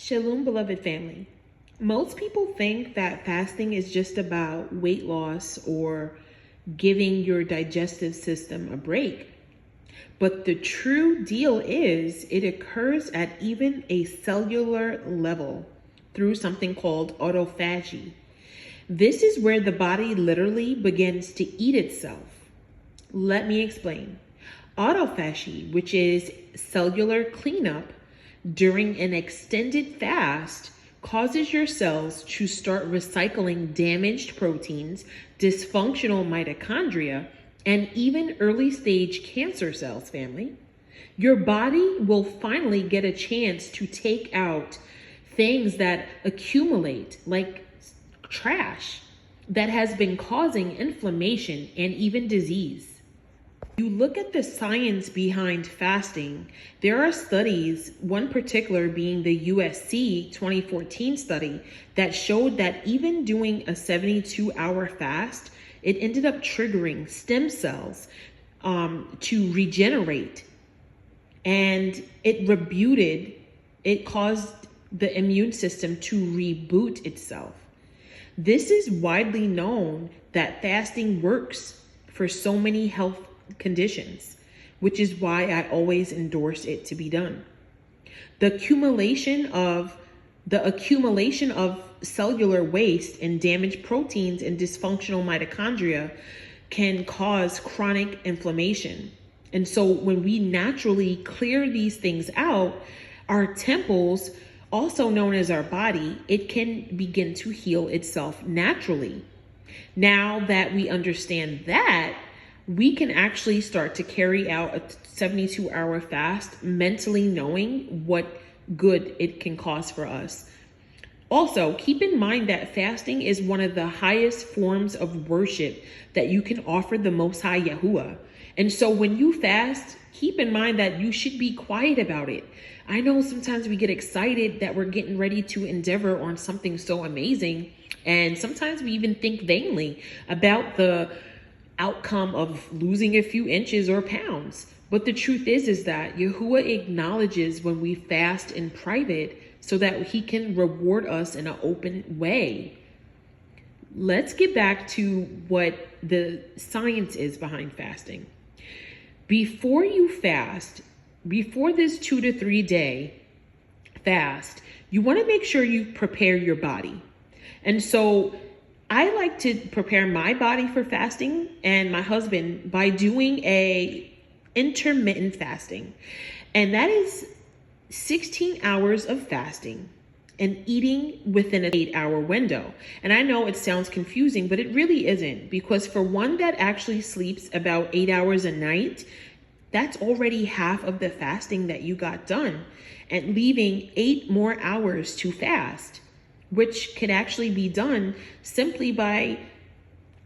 Shalom, beloved family. Most people think that fasting is just about weight loss or giving your digestive system a break. But the true deal is it occurs at even a cellular level through something called autophagy. This is where the body literally begins to eat itself. Let me explain. Autophagy, which is cellular cleanup, during an extended fast causes your cells to start recycling damaged proteins, dysfunctional mitochondria, and even early stage cancer cells, family. Your body will finally get a chance to take out things that accumulate like trash that has been causing inflammation and even disease. You look at the science behind fasting, there are studies, one particular being the USC 2014 study, that showed that even doing a 72-hour fast, it ended up triggering stem cells to regenerate. And it caused the immune system to reboot itself. This is widely known that fasting works for so many health conditions, which is why I always endorse it to be done. The accumulation of cellular waste and damaged proteins and dysfunctional mitochondria can cause chronic inflammation. And so when we naturally clear these things out, our temples, also known as our body, it can begin to heal itself naturally. Now that we understand that, we can actually start to carry out a 72-hour fast, mentally knowing what good it can cause for us. Also, keep in mind that fasting is one of the highest forms of worship that you can offer the Most High Yahuwah. And so when you fast, keep in mind that you should be quiet about it. I know sometimes we get excited that we're getting ready to endeavor on something so amazing. And sometimes we even think vainly about the outcome of losing a few inches or pounds. But the truth is that Yahuwah acknowledges when we fast in private so that he can reward us in an open way. Let's get back to what the science is behind fasting. Before you fast, before this 2 to 3 day fast, you want to make sure you prepare your body. And so I like to prepare my body for fasting and my husband by doing a intermittent fasting. And that is 16 hours of fasting and eating within an 8-hour window. And I know it sounds confusing, but it really isn't, because for one that actually sleeps about 8 hours a night, that's already half of the fasting that you got done, and leaving 8 more hours to fast, which can actually be done simply by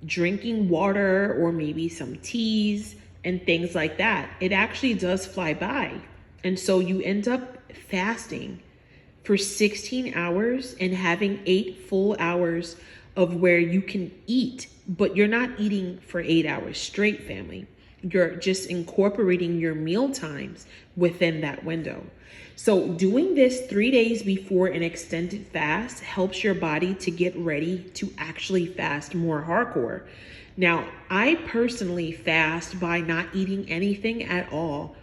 drinking water or maybe some teas and things like that. It actually does fly by. And so you end up fasting for 16 hours and having 8 full hours of where you can eat, but you're not eating for 8 hours straight, family. You're just incorporating your meal times within that window. So doing this 3 days before an extended fast helps your body to get ready to actually fast more hardcore. Now, I personally fast by not eating anything at all.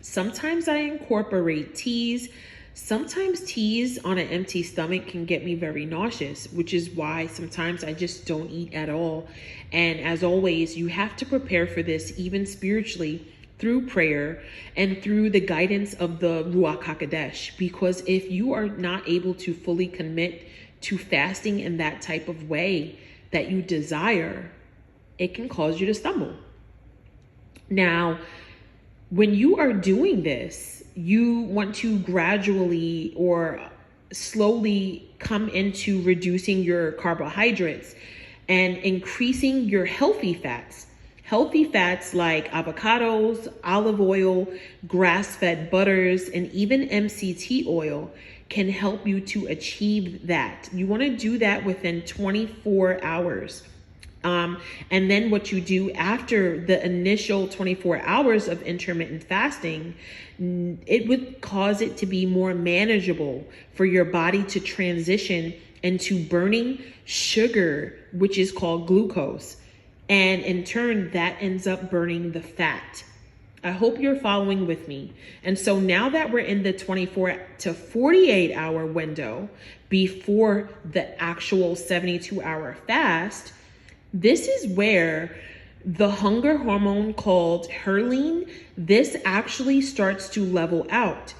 Sometimes I incorporate teas. Sometimes teas on an empty stomach can get me very nauseous, which is why sometimes I just don't eat at all. And as always, you have to prepare for this even spiritually through prayer and through the guidance of the Ruach HaKodesh. Because if you are not able to fully commit to fasting in that type of way that you desire, it can cause you to stumble. Now, when you are doing this, you want to gradually or slowly come into reducing your carbohydrates and increasing your healthy fats. Healthy fats like avocados, olive oil, grass-fed butters, and even MCT oil can help you to achieve that. You want to do that within 24 hours. And then what you do after the initial 24 hours of intermittent fasting, it would cause it to be more manageable for your body to transition into burning sugar, which is called glucose. And in turn, that ends up burning the fat. I hope you're following with me. And so now that we're in the 24 to 48 hour window before the actual 72-hour fast, this is where the hunger hormone called ghrelin, this actually starts to level out.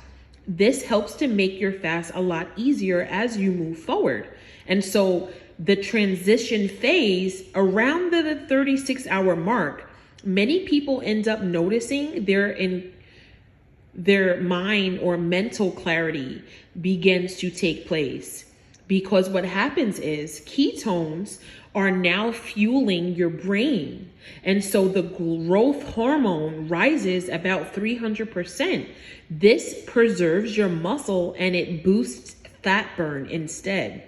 This helps to make your fast a lot easier as you move forward. And so the transition phase around the 36-hour mark, many people end up noticing their mind or mental clarity begins to take place. Because what happens is ketones are now fueling your brain. And so the growth hormone rises about 300%. This preserves your muscle and it boosts fat burn instead.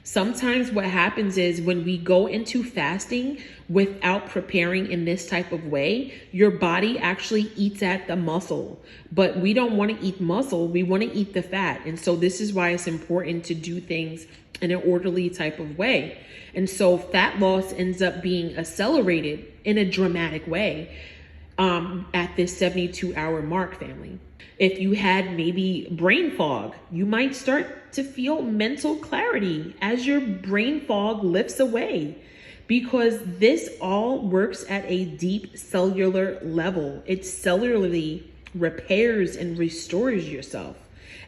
Sometimes what happens is when we go into fasting without preparing in this type of way, your body actually eats at the muscle. But we don't want to eat muscle, we want to eat the fat. And so this is why it's important to do things in an orderly type of way. And so fat loss ends up being accelerated in a dramatic way at this 72-hour mark, family. If you had maybe brain fog, you might start to feel mental clarity as your brain fog lifts away, because this all works at a deep cellular level. It cellularly repairs and restores yourself.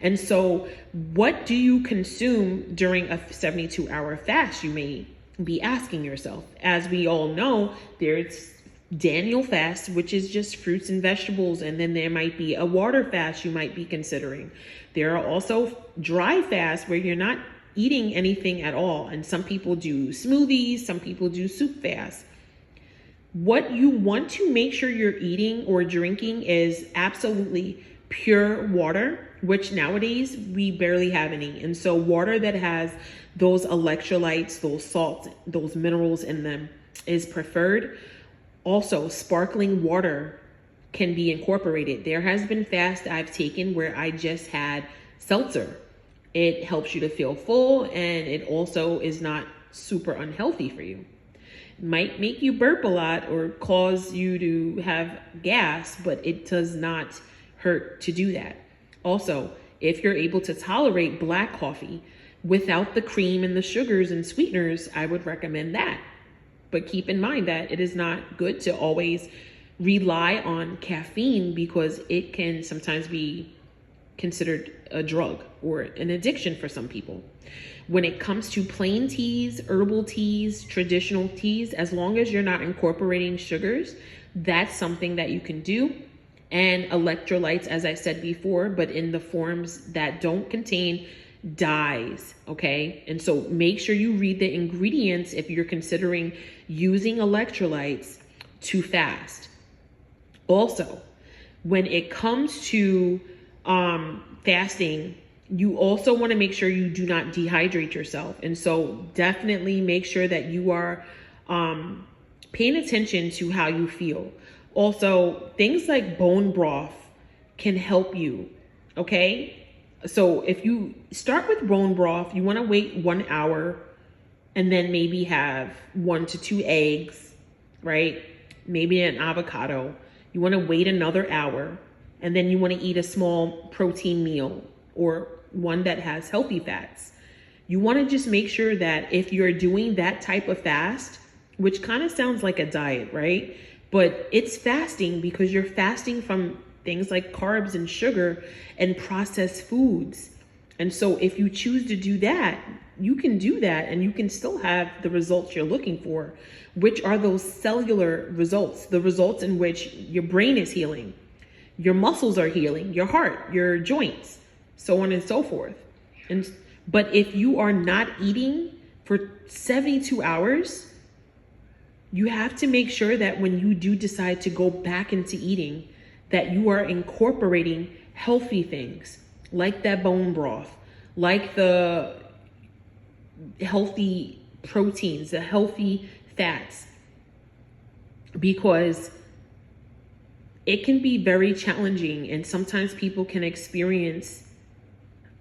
And so what do you consume during a 72-hour fast, you may be asking yourself? As we all know, there's Daniel fast, which is just fruits and vegetables. And then there might be a water fast you might be considering. There are also dry fasts where you're not eating anything at all. And some people do smoothies, some people do soup fasts. What you want to make sure you're eating or drinking is absolutely pure water, which nowadays we barely have any. And so water that has those electrolytes, those salts, those minerals in them is preferred. Also, sparkling water can be incorporated. There has been fasts I've taken where I just had seltzer. It helps you to feel full, and it also is not super unhealthy for you. It might make you burp a lot or cause you to have gas, but it does not hurt to do that. Also, if you're able to tolerate black coffee without the cream and the sugars and sweeteners, I would recommend that. But keep in mind that it is not good to always rely on caffeine, because it can sometimes be considered a drug or an addiction for some people. When it comes to plain teas, herbal teas, traditional teas, as long as you're not incorporating sugars, that's something that you can do. And electrolytes, as I said before, but in the forms that don't contain dyes, okay? And so make sure you read the ingredients if you're considering using electrolytes to fast. Also, when it comes to fasting, you also want to make sure you do not dehydrate yourself. And so definitely make sure that you are paying attention to how you feel. Also, things like bone broth can help you, okay? So if you start with bone broth, you want to wait 1 hour and then maybe have 1 to 2 eggs, right? Maybe an avocado. You want to wait another hour, and then you want to eat a small protein meal or one that has healthy fats. You want to just make sure that if you're doing that type of fast, which kind of sounds like a diet, right? But it's fasting because you're fasting from things like carbs and sugar and processed foods. And so if you choose to do that, you can do that and you can still have the results you're looking for, which are those cellular results, the results in which your brain is healing, your muscles are healing, your heart, your joints, so on and so forth. But if you are not eating for 72 hours, you have to make sure that when you do decide to go back into eating, that you are incorporating healthy things like that bone broth, like the healthy proteins, the healthy fats, because it can be very challenging, and sometimes people can experience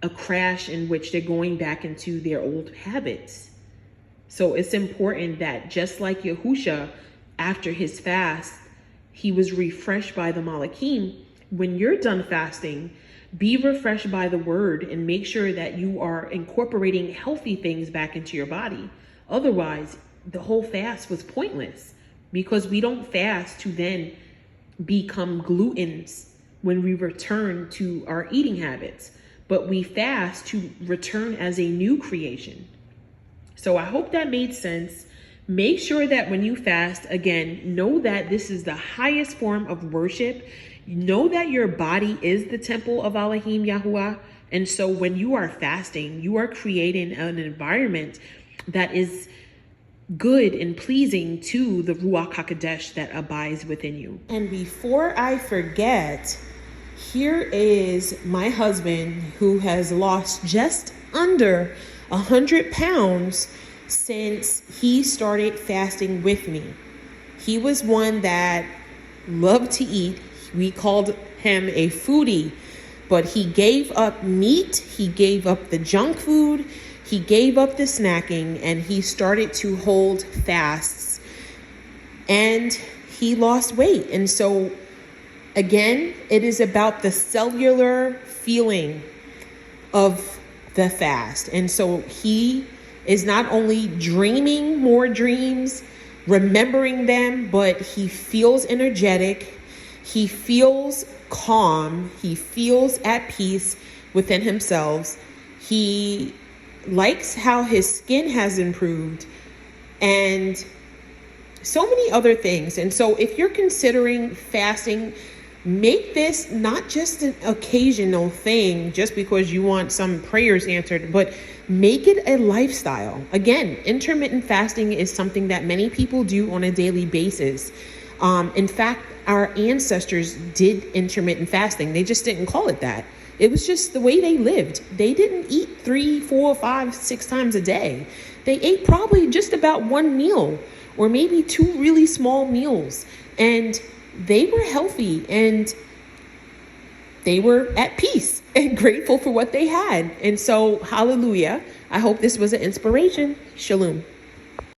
a crash in which they're going back into their old habits. So it's important that, just like Yahusha, after his fast, he was refreshed by the Malachim. When you're done fasting, be refreshed by the word and make sure that you are incorporating healthy things back into your body. Otherwise, the whole fast was pointless, because we don't fast to then become gluttons when we return to our eating habits, but we fast to return as a new creation. So I hope that made sense. Make sure that when you fast, again, know that this is the highest form of worship. Know that your body is the temple of Elohim Yahuwah. And so when you are fasting, you are creating an environment that is good and pleasing to the Ruach HaKodesh that abides within you. And before I forget, here is my husband, who has lost just under 100 pounds since he started fasting with me. He was one that loved to eat. We called him a foodie, but he gave up meat, he gave up the junk food, he gave up the snacking, and he started to hold fasts, and he lost weight. And so again, it is about the cellular feeling of the fast. And so he is not only dreaming more dreams, remembering them, but he feels energetic, he feels calm, he feels at peace within himself. He likes how his skin has improved, and so many other things. And so if you're considering fasting, make this not just an occasional thing just because you want some prayers answered, but make it a lifestyle. Again, intermittent fasting is something that many people do on a daily basis. In fact, our ancestors did intermittent fasting. They just didn't call it that. It was just the way they lived. They didn't eat 3, 4, 5, 6 times a day. They ate probably just about one meal, or maybe 2 really small meals. And they were healthy, and they were at peace and grateful for what they had. And so, hallelujah. I hope this was an inspiration. Shalom.